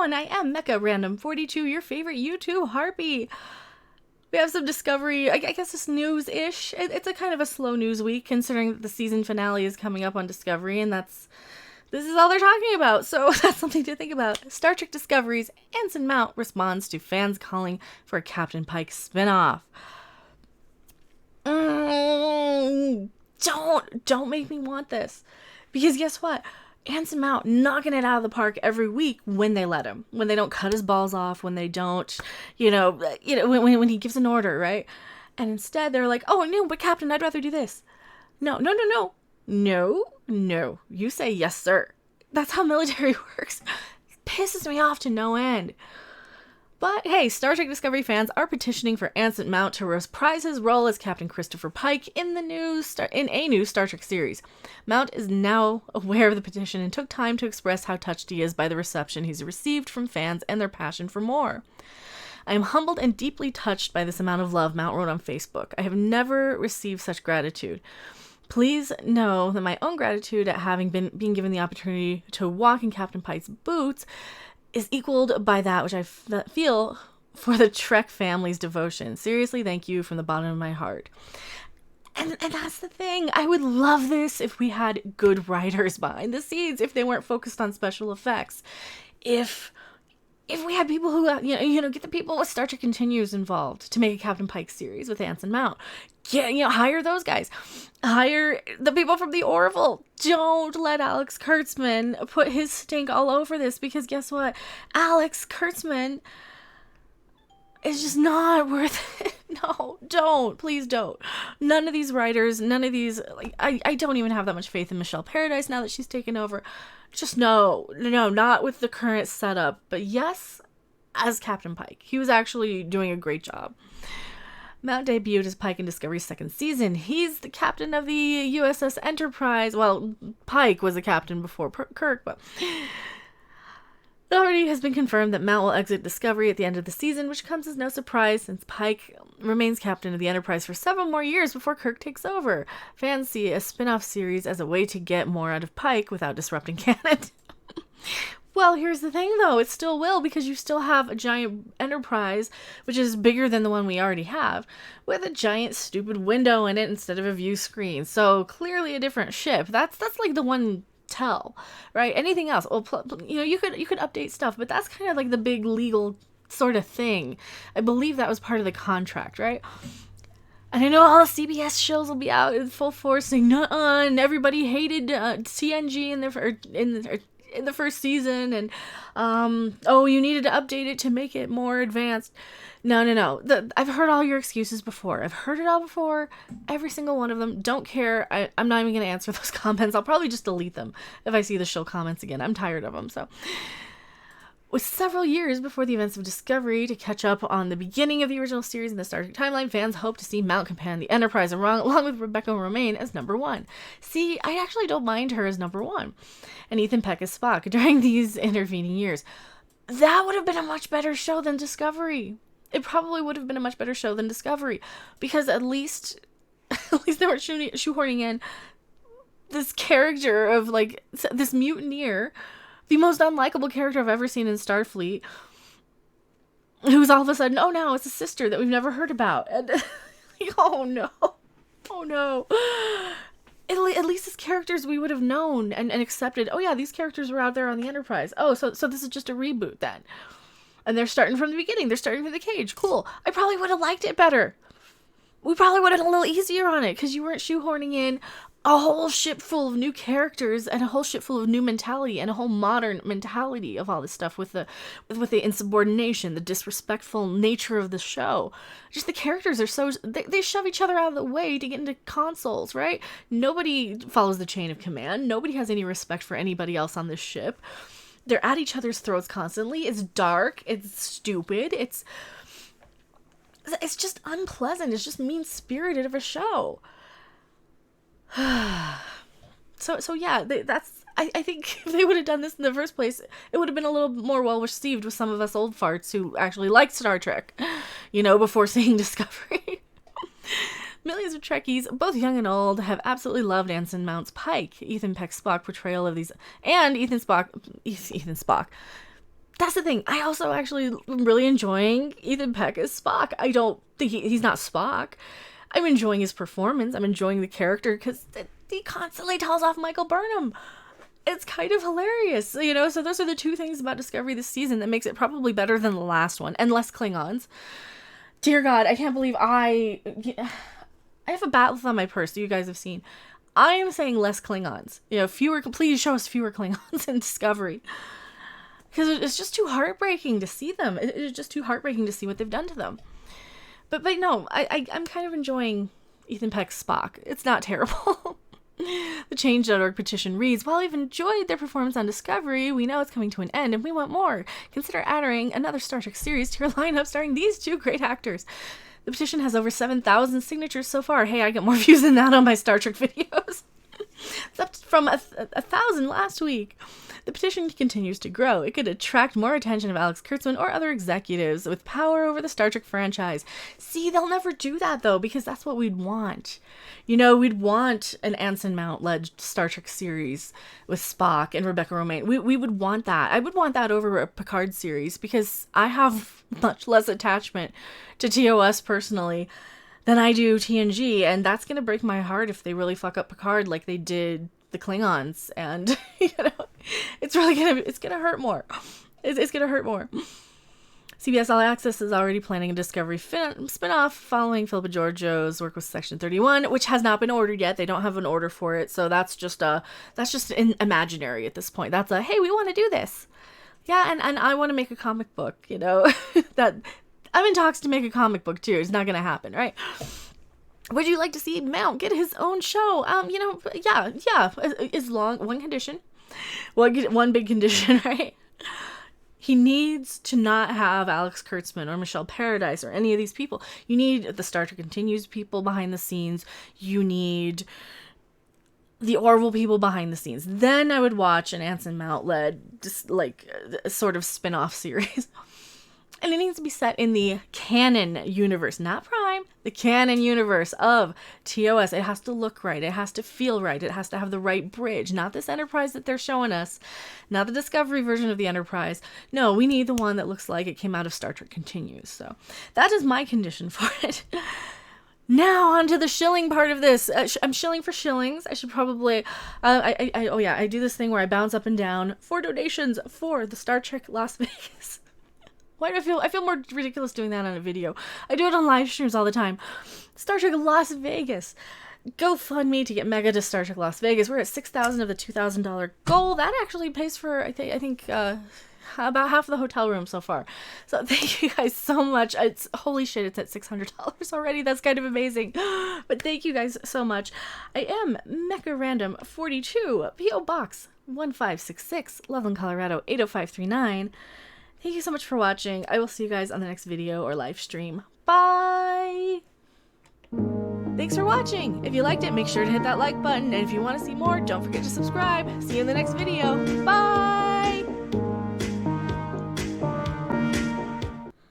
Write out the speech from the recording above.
everyone, I am Mecha Random 42, your favorite YouTube harpy. We have some Discovery, I guess it's news-ish. It's a kind of a slow news week, considering that the season finale is coming up on Discovery, and this is all they're talking about, so that's something to think about. Star Trek Discovery's Anson Mount responds to fans calling for a Captain Pike spinoff. Don't make me want this. Because guess what? Anson Mount knocking it out of the park every week when they let him. When they don't cut his balls off, when they don't, when he gives an order, right? And instead they're like, oh, no, but Captain, I'd rather do this. No. No. You say yes, sir. That's how military works. It pisses me off to no end. But hey, Star Trek Discovery fans are petitioning for Anson Mount to reprise his role as Captain Christopher Pike in a new Star Trek series. Mount is now aware of the petition and took time to express how touched he is by the reception he's received from fans and their passion for more. I am humbled and deeply touched by this amount of love, Mount wrote on Facebook. I have never received such gratitude. Please know that my own gratitude at having being given the opportunity to walk in Captain Pike's boots is equaled by that which I feel for the Trek family's devotion. Seriously, thank you from the bottom of my heart. And that's the thing. I would love this if we had good writers behind the scenes, if they weren't focused on special effects. If we had people who, get the people with Star Trek Continues involved to make a Captain Pike series with Anson Mount. Hire those guys. Hire the people from the Orville. Don't let Alex Kurtzman put his stink all over this, because guess what? Alex Kurtzman is just not worth it. No, don't. Please don't. None of these writers, I don't even have that much faith in Michelle Paradise now that she's taken over. Just no, not with the current setup. But yes, as Captain Pike. He was actually doing a great job. Mount debuted as Pike in Discovery's second season. He's the captain of the USS Enterprise. Well, Pike was the captain before Kirk, but it already has been confirmed that Mount will exit Discovery at the end of the season, which comes as no surprise since Pike remains captain of the Enterprise for several more years before Kirk takes over. Fans see a spin-off series as a way to get more out of Pike without disrupting canon. Well, here's the thing, though. It still will, because you still have a giant Enterprise, which is bigger than the one we already have, with a giant stupid window in it instead of a view screen. So clearly a different ship. That's like the one tell, right? Anything else? Well, you could update stuff, but that's kind of like the big legal sort of thing. I believe that was part of the contract, right? And I know all the CBS shows will be out in full force saying, "Nuh-uh," and everybody hated TNG in the first season, and you needed to update it to make it more advanced. No. I've heard all your excuses before. I've heard it all before. Every single one of them. Don't care. I'm not even going to answer those comments. I'll probably just delete them if I see the show comments again. I'm tired of them. So, with several years before the events of Discovery to catch up on the beginning of the original series in the Star Trek timeline, fans hope to see Mount command the Enterprise along with Rebecca Romaine as number one. See, I actually don't mind her as number one. And Ethan Peck as Spock during these intervening years. That would have been a much better show than Discovery. It probably would have been a much better show than Discovery, because at least they weren't shoehorning in this character of like this mutineer, the most unlikable character I've ever seen in Starfleet, who's all of a sudden, oh no, it's a sister that we've never heard about, and oh no. At least as characters we would have known and accepted. Oh yeah, these characters were out there on the Enterprise. Oh, so this is just a reboot then. And they're starting from the beginning. They're starting from the cage. Cool. I probably would have liked it better. We probably would have been a little easier on it, because you weren't shoehorning in a whole ship full of new characters and a whole ship full of new mentality and a whole modern mentality of all this stuff with the insubordination, the disrespectful nature of the show. Just the characters are they shove each other out of the way to get into consoles, right? Nobody follows the chain of command. Nobody has any respect for anybody else on this ship. They're at each other's throats constantly. It's dark. It's stupid. It's just unpleasant. It's just mean-spirited of a show. So yeah, I think if they would have done this in the first place, it would have been a little more well received with some of us old farts who actually liked Star Trek, before seeing Discovery. Millions of Trekkies, both young and old, have absolutely loved Anson Mount's Pike, Ethan Peck's Spock portrayal of these, and Ethan Spock, that's the thing. I also actually am really enjoying Ethan Peck as Spock. I don't think he's not Spock. I'm enjoying his performance. I'm enjoying the character because he constantly tells off Michael Burnham. It's kind of hilarious, you know? So those are the two things about Discovery this season that makes it probably better than the last one, and less Klingons. Dear God, I can't believe I have a battle on my purse that you guys have seen. I am saying less Klingons. You know, please show us fewer Klingons in Discovery. Because it's just too heartbreaking to see them. It's just too heartbreaking to see what they've done to them. But no, I'm kind of enjoying Ethan Peck's Spock. It's not terrible. The Change.org petition reads, while we've enjoyed their performance on Discovery, we know it's coming to an end and we want more. Consider adding another Star Trek series to your lineup starring these two great actors. The petition has over 7,000 signatures so far. Hey, I get more views than that on my Star Trek videos. It's up from 1,000 last week. The petition continues to grow. It could attract more attention of Alex Kurtzman or other executives with power over the Star Trek franchise. See, they'll never do that, though, because that's what we'd want. You know, we'd want an Anson Mount-led Star Trek series with Spock and Rebecca Romijn. We would want that. I would want that over a Picard series because I have much less attachment to TOS personally than I do TNG, and that's going to break my heart if they really fuck up Picard like they did the Klingons, and you know, it's gonna hurt more. It's gonna hurt more. CBS All Access is already planning a Discovery spinoff following Philippa Georgiou's work with Section 31, which has not been ordered yet. They don't have an order for it, so that's just imaginary at this point. That's hey, we want to do this. Yeah, and I want to make a comic book, you know. That I'm in talks to make a comic book too. It's not gonna happen, right? Would you like to see Mount get his own show? Yeah. One condition. One big condition, right? He needs to not have Alex Kurtzman or Michelle Paradise or any of these people. You need the Star Trek Continues people behind the scenes. You need the Orville people behind the scenes. Then I would watch an Anson Mount-led, just like a sort of spin-off series. And it needs to be set in the canon universe, not Prime, the canon universe of TOS. It has to look right. It has to feel right. It has to have the right bridge. Not this Enterprise that they're showing us. Not the Discovery version of the Enterprise. No, we need the one that looks like it came out of Star Trek Continues. So that is my condition for it. Now on to the shilling part of this. I'm shilling for shillings. I should probably, I do this thing where I bounce up and down for donations for the Star Trek Las Vegas. Why do I feel more ridiculous doing that on a video? I do it on live streams all the time. Star Trek Las Vegas. GoFundMe to get Mecha to Star Trek Las Vegas. We're at $6,000 of the $2,000 goal. That actually pays for, I think about half of the hotel room so far. So thank you guys so much. Holy shit, it's at $600 already. That's kind of amazing. But thank you guys so much. I am Mecha Random 42, P.O. Box 1566, Loveland, Colorado 80539. Thank you so much for watching. I will see you guys on the next video or live stream. Bye! Thanks for watching! If you liked it, make sure to hit that like button. And if you want to see more, don't forget to subscribe. See you in the next video. Bye!